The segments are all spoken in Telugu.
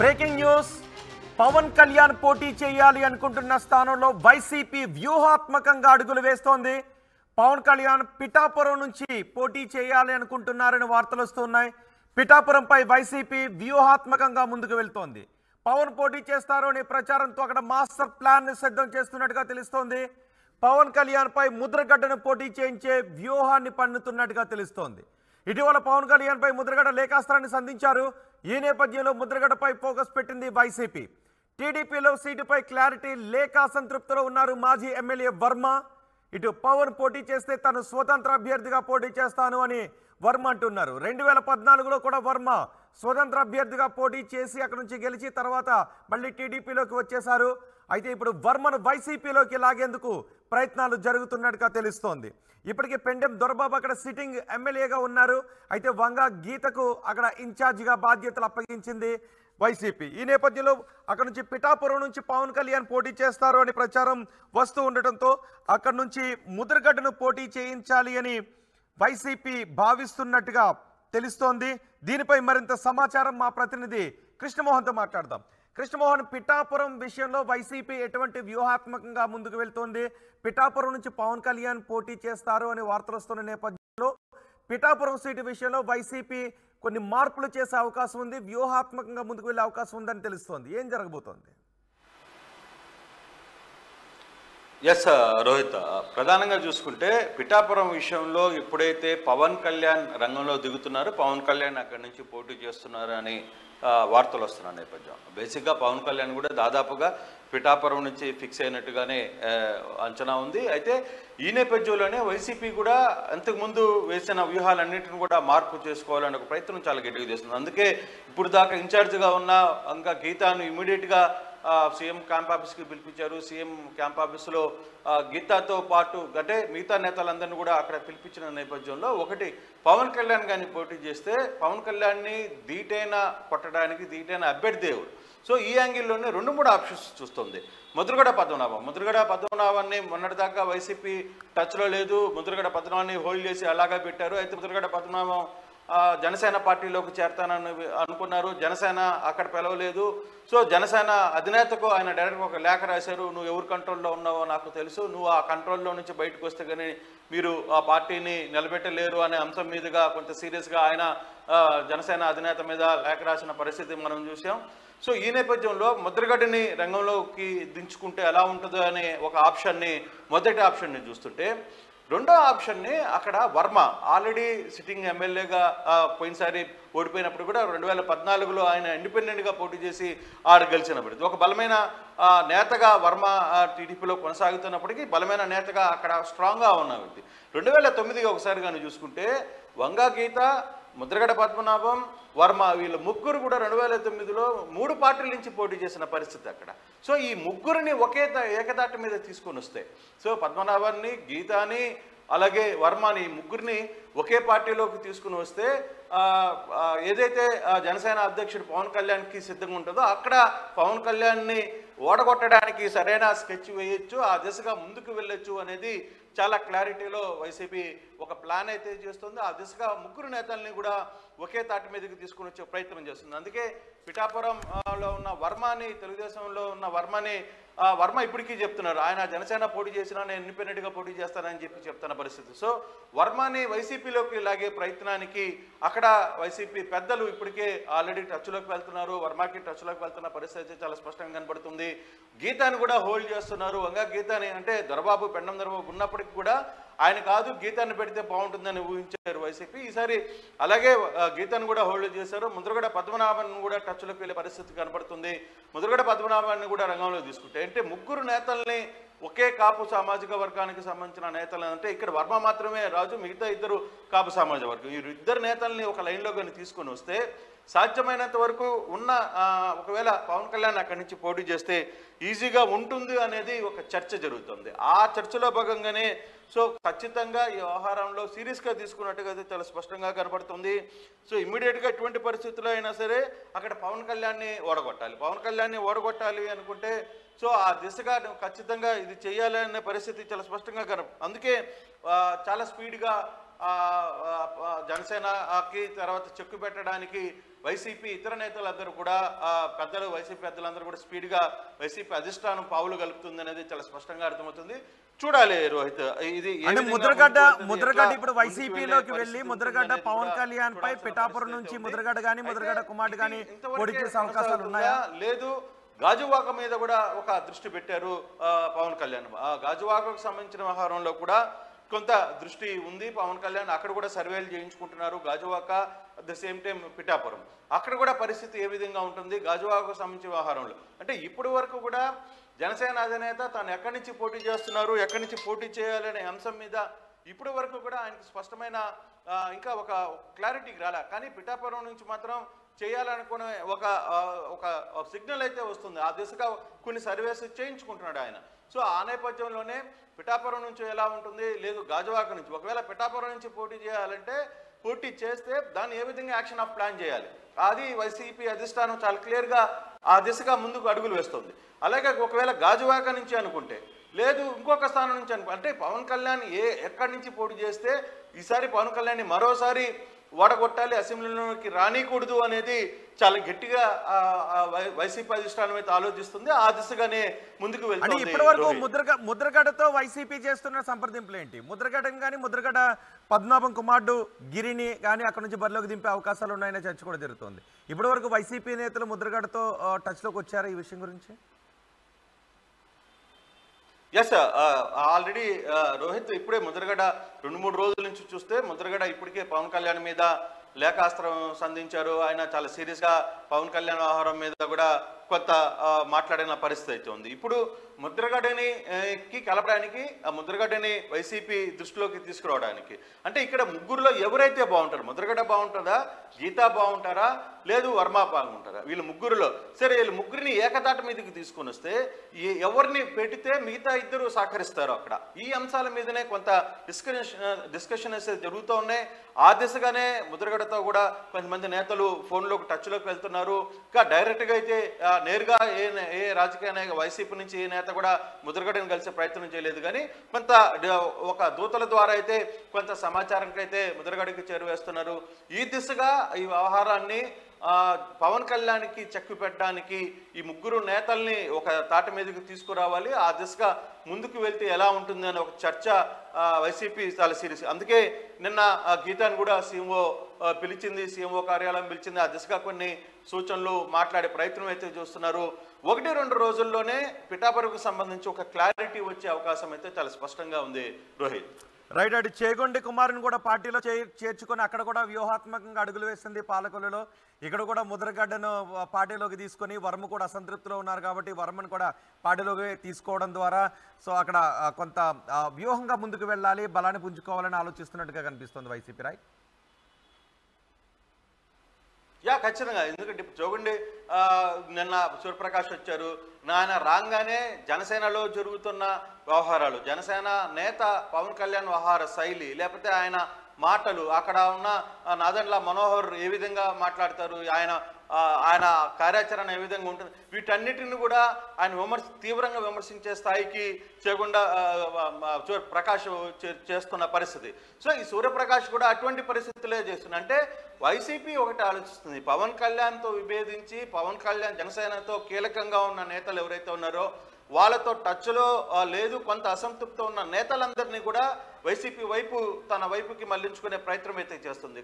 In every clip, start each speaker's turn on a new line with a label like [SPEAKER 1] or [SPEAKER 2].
[SPEAKER 1] Breaking news. పవన్ కళ్యాణ్ పోటీ చేయాలి అనుకుంటున్న స్థానంలో వైసీపీ వ్యూహాత్మకంగా అడుగులు వేస్తోంది. పవన్ కళ్యాణ్ పిఠాపురం నుంచి పోటీ చేయాలి అనుకుంటున్నారని వార్తలు వస్తున్నాయి. పిఠాపురంపై వైసీపీ వ్యూహాత్మకంగా ముందుకు వెళ్తోంది. పవన్ పోటీ చేస్తారు అనే ప్రచారంతో అక్కడ మాస్టర్ ప్లాన్ సిద్ధం చేస్తున్నట్టుగా తెలుస్తోంది. పవన్ కళ్యాణ్ పై ముద్రగడ్డను పోటీ చేయించే వ్యూహాన్ని పన్నుతున్నట్టుగా తెలుస్తోంది. ఇటీవల పవన్ కళ్యాణ్ పై ముద్రగడ్డ లేఖాస్త్రాన్ని సంధించారు. ఈ నేపథ్యంలో ముద్రగడ్డపై ఫోకస్ పెట్టింది వైసీపీ. టీడీపీలో సీటుపై క్లారిటీ లేక అసంతృప్తిలో ఉన్నారు మాజీ ఎమ్మెల్యే వర్మ. ఇటు పవన్ పోటీ చేస్తే తను స్వతంత్ర అభ్యర్థిగా పోటీ చేస్తాను అని వర్మ అంటున్నారు. 2014లో కూడా వర్మ స్వతంత్ర అభ్యర్థిగా పోటీ చేసి అక్కడి నుంచి గెలిచి తర్వాత మళ్ళీ టీడీపీలోకి వచ్చేశారు. అయితే ఇప్పుడు వర్మను వైసీపీలోకి లాగేందుకు ప్రయత్నాలు జరుగుతున్నట్టుగా తెలుస్తోంది. ఇప్పటికే పెండెం దొరబాబు అక్కడ సిట్టింగ్ ఎమ్మెల్యేగా ఉన్నారు. అయితే వంగ గీతకు అక్కడ ఇన్ఛార్జిగా బాధ్యతలు అప్పగించింది వైసీపీ. ఈ నేపథ్యంలో అక్కడ నుంచి పిఠాపురం నుంచి పవన్ కళ్యాణ్ పోటీ చేస్తారు అని ప్రచారం వస్తూ ఉండటంతో అక్కడ నుంచి ముద్రగడ్డను పోటీ చేయించాలి అని వైసీపీ భావిస్తున్నట్టుగా తెలుస్తోంది. దీనిపై మరింత సమాచారం మా ప్రతినిధి కృష్ణమోహన్తో మాట్లాడదాం. కృష్ణమోహన్, పిఠాపురం విషయంలో వైసీపీ ఎటువంటి వ్యూహాత్మకంగా ముందుకు వెళ్తోంది? పిఠాపురం నుంచి పవన్ కళ్యాణ్ పోటీ చేస్తారు అని వార్తలు వస్తున్న నేపథ్యంలో పిఠాపురం సీటు విషయంలో వైసీపీ కొన్ని మార్పులు చేసే అవకాశం ఉంది, వ్యూహాత్మకంగా ముందుకు వెళ్ళే అవకాశం ఉందని తెలుస్తోంది. ఏం జరగబోతోంది?
[SPEAKER 2] ఎస్ రోహిత్, ప్రధానంగా చూసుకుంటే పిఠాపురం విషయంలో ఎప్పుడైతే పవన్ కళ్యాణ్ రంగంలో దిగుతున్నారో పవన్ కళ్యాణ్ అక్కడి నుంచి పోటీ చేస్తున్నారు అని వార్తలు వస్తున్న నేపథ్యం. బేసిక్గా పవన్ కళ్యాణ్ కూడా దాదాపుగా పిఠాపురం నుంచి ఫిక్స్ అయినట్టుగానే అంచనా ఉంది. అయితే ఈ నేపథ్యంలోనే వైసీపీ కూడా అంతకుముందు వేసిన వ్యూహాలన్నింటిని కూడా మార్పు చేసుకోవాలనే ఒక ప్రయత్నం చాలా గట్టిగా చేస్తుంది. అందుకే ఇప్పుడు దాకా ఇన్ఛార్జ్గా ఉన్న ఇంకా గీతాను ఇమీడియట్గా సీఎం క్యాంప్ ఆఫీస్కి పిలిపించారు. సీఎం క్యాంప్ ఆఫీసులో గీతాతో పాటు అంటే మిగతా నేతలందరినీ కూడా అక్కడ పిలిపించిన నేపథ్యంలో ఒకటి పవన్ కళ్యాణ్ గారిని పోటీ చేస్తే పవన్ కళ్యాణ్ని కొట్టడానికి ధీటైన అభ్యర్థి ఎవరు? సో ఈ యాంగిల్లోనే 2-3 ఆప్షన్స్ చూస్తుంది. ముద్రగడ పద్మనాభాన్ని మొన్నటిదాకా వైసీపీ టచ్లో లేదు. ముద్రగడ పద్మనాభాన్ని హోల్డ్ చేసి అలాగా పెట్టారు. అయితే ముద్రగడ పద్మనాభం జనసేన పార్టీలోకి చేరతానని అనుకున్నారు. జనసేన అక్కడ పిలవలేదు. సో జనసేన అధినేతకు ఆయన డైరెక్ట్గా ఒక లేఖ రాశారు. నువ్వు ఎవరు కంట్రోల్లో ఉన్నావో నాకు తెలుసు, నువ్వు ఆ కంట్రోల్లో నుంచి బయటకు వస్తే కానీ మీరు ఆ పార్టీని నిలబెట్టలేరు అనే అంశం మీదుగా కొంచెం సీరియస్గా ఆయన జనసేన అధినేత మీద లేఖ రాసిన పరిస్థితి మనం చూసాం. సో ఈ నేపథ్యంలో ముద్రగడ్డని రంగంలోకి దించుకుంటే ఎలా ఉంటుందో అనే ఒక మొదటి ఆప్షన్ని చూస్తుంటే, రెండో ఆప్షన్ని అక్కడ వర్మ ఆల్రెడీ సిట్టింగ్ ఎమ్మెల్యేగా పోయినసారి ఓడిపోయినప్పుడు కూడా 2014లో ఆయన ఇండిపెండెంట్గా పోటీ చేసి గెలిచినప్పుడు ఒక బలమైన నేతగా వర్మ టీడీపీలో కొనసాగుతున్నప్పటికీ బలమైన నేతగా అక్కడ స్ట్రాంగ్గా ఉన్న వ్యక్తి. 2009 ఒకసారి కానీ చూసుకుంటే వంగ గీత, ముద్రగడ పద్మనాభం, వర్మ వీళ్ళు ముగ్గురు కూడా 2009లో 3 పార్టీల నుంచి పోటీ చేసిన పరిస్థితి అక్కడ. సో ఈ ముగ్గురిని ఏకదాటి మీద తీసుకొని వస్తే, సో పద్మనాభాన్ని, గీతాని అలాగే వర్మని ముగ్గురిని ఒకే పార్టీలోకి తీసుకుని వస్తే ఏదైతే జనసేన అధ్యక్షుడు పవన్ కళ్యాణ్కి సిద్ధంగా ఉంటుందో అక్కడ పవన్ కళ్యాణ్ని ఓడగొట్టడానికి సరైన స్కెచ్ వేయొచ్చు, ఆ దిశగా ముందుకు వెళ్ళొచ్చు అనేది చాలా క్లారిటీలో వైసీపీ ఒక ప్లాన్ అయితే చేస్తుంది. ఆ దిశగా ముగ్గురు నేతల్ని కూడా ఒకే తాటి మీదకి తీసుకుని వచ్చే ప్రయత్నం చేస్తుంది. అందుకే పిఠాపురంలో ఉన్న వర్మని, తెలుగుదేశంలో ఉన్న వర్మ ఇప్పటికీ చెప్తున్నారు ఆయన జనసేన పోటీ చేసినా నేను ఇండిపెండెంట్గా పోటీ చేస్తానని చెప్తున్న పరిస్థితి. సో వర్మని వైసీపీలోకి లాగే ప్రయత్నానికి అక్కడ వైసీపీ పెద్దలు ఇప్పటికే ఆల్రెడీ టచ్లోకి వెళ్తున్నారు. వర్మకి టచ్లోకి వెళ్తున్న పరిస్థితి చాలా స్పష్టంగా కనబడుతుంది. గీతాని కూడా హోల్డ్ చేస్తున్నారు. వంగ గీతాని అంటే పెండం దొరబాబు ఉన్నప్పటికీ కూడా ఆయన కాదు గీతాన్ని పెడితే బాగుంటుందని ఊహించారు వైసీపీ. ఈసారి అలాగే గీతాన్ని కూడా హోల్డ్ చేశారు. ముద్రగడ పద్మనాభాన్ని కూడా టచ్లోకి వెళ్ళే పరిస్థితి కనబడుతుంది. ముద్రగడ పద్మనాభాన్ని కూడా రంగంలో తీసుకుంటే అంటే ముగ్గురు నేతల్ని ఒకే కాపు సామాజిక వర్గానికి సంబంధించిన నేతలు అంటే ఇక్కడ వర్మ మాత్రమే రాజు, మిగతా ఇద్దరు కాపు సామాజిక వర్గం. ఈ ఇద్దరు నేతల్ని ఒక లైన్లో కానీ తీసుకొని వస్తే సాధ్యమైనంత వరకు ఉన్న ఒకవేళ పవన్ కళ్యాణ్ అక్కడి నుంచి పోటీ చేస్తే ఈజీగా ఉంటుంది అనేది ఒక చర్చ జరుగుతుంది. ఆ చర్చలో భాగంగానే సో ఖచ్చితంగా ఈ వ్యవహారంలో సీరియస్గా తీసుకున్నట్టుగా అయితే చాలా స్పష్టంగా కనబడుతుంది. సో ఇమ్మీడియట్గా ఎటువంటి పరిస్థితుల్లో అయినా సరే అక్కడ పవన్ కళ్యాణ్ని ఓడగొట్టాలి అనుకుంటే సో ఆ దిశగా ఖచ్చితంగా ఇది చేయాలనే పరిస్థితి చాలా స్పష్టంగా అందుకే చాలా స్పీడ్గా జనసేనకి తర్వాత చెక్కు పెట్టడానికి వైసీపీ ఇతర నేతలందరూ కూడా పెద్దలు వైసీపీ పెద్దలందరూ కూడా స్పీడ్గా వైసీపీ అధిష్టానం పావులు కలుపుతుంది అనేది చాలా స్పష్టంగా అర్థమవుతుంది. చూడాలి రోహిత్, ఇది
[SPEAKER 1] అంటే ముద్రగడ్డ ఇప్పుడు వైసీపీలోకి వెళ్ళి ముద్రగడ్డ పవన్ కళ్యాణ్ పై పిఠాపురం నుంచి ముద్రగడ్డ గానీ ముద్రగడ్డ కుమార్ గానీ పోటీ చేసే అవకాశాలు ఉన్నాయా?
[SPEAKER 2] లేదు, గాజువాక మీద కూడా ఒక దృష్టి పెట్టారు పవన్ కళ్యాణ్. ఆ గాజువాకకు సంబంధించిన వ్యవహారంలో కూడా కొంత దృష్టి ఉంది పవన్ కళ్యాణ్. అక్కడ కూడా సర్వేలు చేయించుకుంటున్నారు. Gajuwaka at the same time Pithapuram, అక్కడ కూడా పరిస్థితి ఏ విధంగా ఉంటుంది గాజువాకకు సంబంధించిన వ్యవహారంలో. అంటే ఇప్పటి వరకు కూడా జనసేన అధినేత తాను ఎక్కడి నుంచి పోటీ చేస్తున్నారు, ఎక్కడి నుంచి పోటీ చేయాలనే అంశం మీద ఇప్పటి వరకు కూడా ఆయనకు స్పష్టమైన ఇంకా ఒక క్లారిటీకి రాలే. కానీ పిఠాపురం నుంచి మాత్రం చేయాలనుకునే ఒక సిగ్నల్ అయితే వస్తుంది. ఆ దిశగా కొన్ని సర్వేస్ చేయించుకుంటున్నాడు ఆయన. సో ఆ నేపథ్యంలోనే పిఠాపురం నుంచి ఎలా ఉంటుంది, లేదు గాజువాక నుంచి, ఒకవేళ పిఠాపురం నుంచి పోటీ చేయాలంటే పోటీ చేస్తే దాన్ని ఏ విధంగా యాక్షన్ ఆఫ్ ప్లాన్ చేయాలి, అది వైసీపీ అధిష్టానం చాలా క్లియర్గా ఆ దిశగా ముందుకు అడుగులు వేస్తుంది. అలాగే ఒకవేళ గాజువాక నుంచి అనుకుంటే, లేదు ఇంకొక స్థానం నుంచి అంటే పవన్ కళ్యాణ్ ఎక్కడి నుంచి పోటీ చేస్తే ఈసారి పవన్ కళ్యాణ్ మరోసారి ఓడగొట్టాలి, అసెంబ్లీలోకి రానికూడదు అనేది చాలా గట్టిగా వైసీపీ అధిష్టానం అయితే ఆలోచిస్తుంది. ఆ దిశగానే ముందుకు వెళ్తుంది.
[SPEAKER 1] ఇప్పటి వరకు ముద్రగడ్డతో వైసీపీ చేస్తున్న సంప్రదింపులు ఏంటి? ముద్రగడ్డని కానీ ముద్రగడ్డ పద్మనాభం కుమారుడు గిరిని కానీ అక్కడ నుంచి బరిలోకి దింపే అవకాశాలు ఉన్నాయనే చర్చ కూడా జరుగుతుంది. ఇప్పటి వరకు వైసీపీ నేతలు ముద్రగడ్డతో టచ్లోకి వచ్చారా ఈ విషయం గురించి?
[SPEAKER 2] ఎస్, ఆల్రెడీ రోహిత్ ఇప్పుడే ముద్రగడ్డ 2-3 రోజుల నుంచి చూస్తే ముద్రగడ్డ ఇప్పటికే పవన్ కళ్యాణ్ మీద లేఖాస్త్రం సంధించారు. ఆయన చాలా సీరియస్గా పవన్ కళ్యాణ్ వ్యవహారం మీద కూడా కొంత మాట్లాడిన పరిస్థితి అయితే ఉంది. ఇప్పుడు ముద్రగడ్డని కలపడానికి, ఆ ముద్రగడ్డని వైసీపీ దృష్టిలోకి తీసుకురావడానికి, అంటే ఇక్కడ ముగ్గురులో ఎవరైతే బాగుంటారు, ముద్రగడ్డ బాగుంటుందా, గీతా బాగుంటారా, లేదు వర్మ బాగుంటారా, వీళ్ళు ముగ్గురులో సరే వీళ్ళు ముగ్గురిని ఏకతాట మీదకి తీసుకొని వస్తే ఎవరిని పెడితే మిగతా ఇద్దరు సహకరిస్తారు అక్కడ. ఈ అంశాల మీదనే కొంత డిస్కషన్స్ జరుగుతూ ఉన్నాయి. ఆ దిశగానే ముద్రగడ్డతో కూడా కొంతమంది నేతలు ఫోన్లోకి టచ్లోకి వెళ్తున్నారు. ఇంకా డైరెక్ట్గా అయితే నేరుగా ఏ రాజకీయ నాయక వైసీపీ నుంచి ఏ నేత కూడా ముద్రగడ్డని కలిసే ప్రయత్నం చేయలేదు. కానీ కొంత ఒక దూతల ద్వారా అయితే కొంత సమాచారంకి అయితే ముద్రగడ్డకి చేరువేస్తున్నారు. ఈ దిశగా ఈ వ్యవహారాన్ని పవన్ కళ్యాణ్కి చెక్కు పెట్టడానికి ఈ ముగ్గురు నేతల్ని ఒక తాటి మీదకి తీసుకురావాలి. ఆ దిశగా ముందుకు వెళ్తే ఎలా ఉంటుంది అని ఒక చర్చ వైసీపీ చాలా సీరియస్. అందుకే నిన్న గీతాన్ని కూడా సీఎంఓ పిలిచింది, సీఎంఓ కార్యాలయం పిలిచింది. ఆ దిశగా కొన్ని సూచనలు మాట్లాడే ప్రయత్నం అయితే చూస్తున్నారు. 1-2 రోజుల్లోనే పిఠాపురంకు సంబంధించి ఒక క్లారిటీ వచ్చే అవకాశం అయితే చాలా స్పష్టంగా ఉంది రోహిత్.
[SPEAKER 1] రైట్, అటు చేగొండి కుమార్ని కూడా పార్టీలో చేర్చుకొని అక్కడ కూడా వ్యూహాత్మకంగా అడుగులు వేస్తుంది పాలకొల్లులో. ఇక్కడ కూడా ముద్రగడ్డను పార్టీలోకి తీసుకొని వర్మ కూడా అసంతృప్తిలో ఉన్నారు కాబట్టి వర్మను కూడా పార్టీలోకి తీసుకోవడం ద్వారా సో అక్కడ కొంత వ్యూహంగా ముందుకు వెళ్ళాలి, బలాన్ని పుంజుకోవాలని ఆలోచిస్తున్నట్టుగా కనిపిస్తుంది వైసీపీ. రైట్,
[SPEAKER 2] ఖచ్చితంగా. ఎందుకంటే ఇప్పుడు చూడండి, నిన్న సూర్యప్రకాష్ వచ్చారు. ఆయన రాగానే జనసేనలో జరుగుతున్న వ్యవహారాలు, జనసేన నేత పవన్ కళ్యాణ్ వ్యవహార శైలి, లేకపోతే ఆయన మాటలు, అక్కడ ఉన్న నాదెండ్ల మనోహర్ ఏ విధంగా మాట్లాడతారు, ఆయన కార్యాచరణ ఏ విధంగా ఉంటుంది, వీటన్నిటిని కూడా ఆయన తీవ్రంగా విమర్శించే స్థాయికి చేయకుండా సూర్యప్రకాష్ చేస్తున్న పరిస్థితి. సో ఈ సూర్యప్రకాష్ కూడా అటువంటి పరిస్థితులే చేస్తుంది. అంటే వైసీపీ ఒకటి ఆలోచిస్తుంది, పవన్ కళ్యాణ్తో విభేదించి పవన్ కళ్యాణ్ జనసేనతో కీలకంగా ఉన్న నేతలు ఎవరైతే ఉన్నారో వాళ్ళతో టచ్లో లేదు, కొంత అసంతృప్తితో ఉన్న నేతలందరినీ కూడా వైసీపీ వైపు తన వైపుకి మళ్లించుకునే ప్రయత్నం అయితే చేస్తుంది.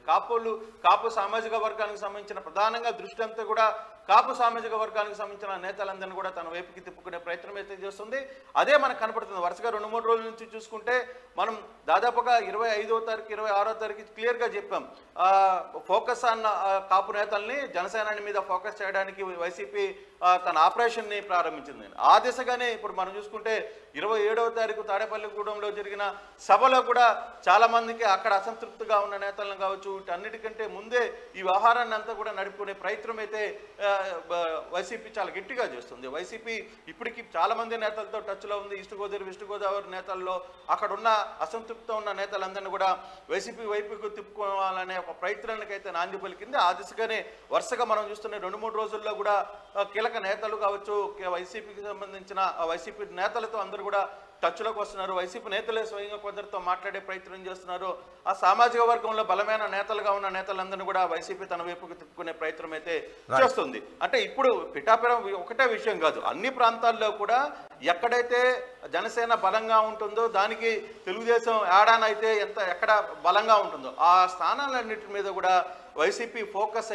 [SPEAKER 2] కాపు సామాజిక వర్గానికి సంబంధించిన ప్రధానంగా దృష్టి అంతా కూడా కాపు సామాజిక వర్గానికి సంబంధించిన నేతలందరినీ కూడా తన వైపుకి తిప్పుకునే ప్రయత్నం అయితే చేస్తుంది. అదే మనకు కనపడుతుంది. వరుసగా 2-3 రోజుల నుంచి చూసుకుంటే మనం దాదాపుగా 25వ తారీఖు 26వ తారీఖు క్లియర్గా చెప్పాం, ఫోకస్ అన్న కాపు నేతల్ని జనసేన మీద ఫోకస్ చేయడానికి వైసీపీ తన ఆపరేషన్ని ప్రారంభించింది. ఆ దిశగానే ఇప్పుడు మనం చూసుకుంటే 27వ తారీఖు తాడేపల్లిగూడెంలో జరిగిన సభలో కూడా చాలా మందికి అక్కడ అసంతృప్తిగా ఉన్న నేతలను కావచ్చు, వీటన్నిటికంటే ముందే ఈ వ్యవహారాన్ని అంతా కూడా నడుపుకునే ప్రయత్నం అయితే వైసీపీ చాలా గట్టిగా చేస్తుంది. వైసీపీ ఇప్పటికీ చాలా మంది నేతలతో టచ్లో ఉంది. ఈస్ట్ గోదావరి నేతల్లో అక్కడ ఉన్న అసంతృప్తితో ఉన్న నేతలందరినీ కూడా వైసీపీ వైపుకు తిప్పుకోవాలనే ఒక ప్రయత్నానికి అయితే నాంది పలికింది. ఆ దిశగానే వరుసగా మనం చూస్తున్న 2-3 రోజుల్లో కూడా కీలక నేతలు కావచ్చు, వైసీపీకి సంబంధించిన వైసీపీ నేతలతో అందరూ కూడా టచ్లోకి వస్తున్నారు. వైసీపీ నేతలే స్వయంగా కొందరితో మాట్లాడే ప్రయత్నం చేస్తున్నారు. ఆ సామాజిక వర్గంలో బలమైన నేతలుగా ఉన్న నేతలందరినీ కూడా వైసీపీ తన వైపుకు తిప్పుకునే ప్రయత్నం అయితే చేస్తుంది. అంటే ఇప్పుడు పిఠాపురం ఒకటే విషయం కాదు, అన్ని ప్రాంతాల్లో కూడా ఎక్కడైతే జనసేన బలంగా ఉంటుందో దానికి తెలుగుదేశం ఏడానైతే ఎక్కడ బలంగా ఉంటుందో ఆ స్థానాలన్నిటి మీద కూడా వైసీపీ ఫోకస్ అయితే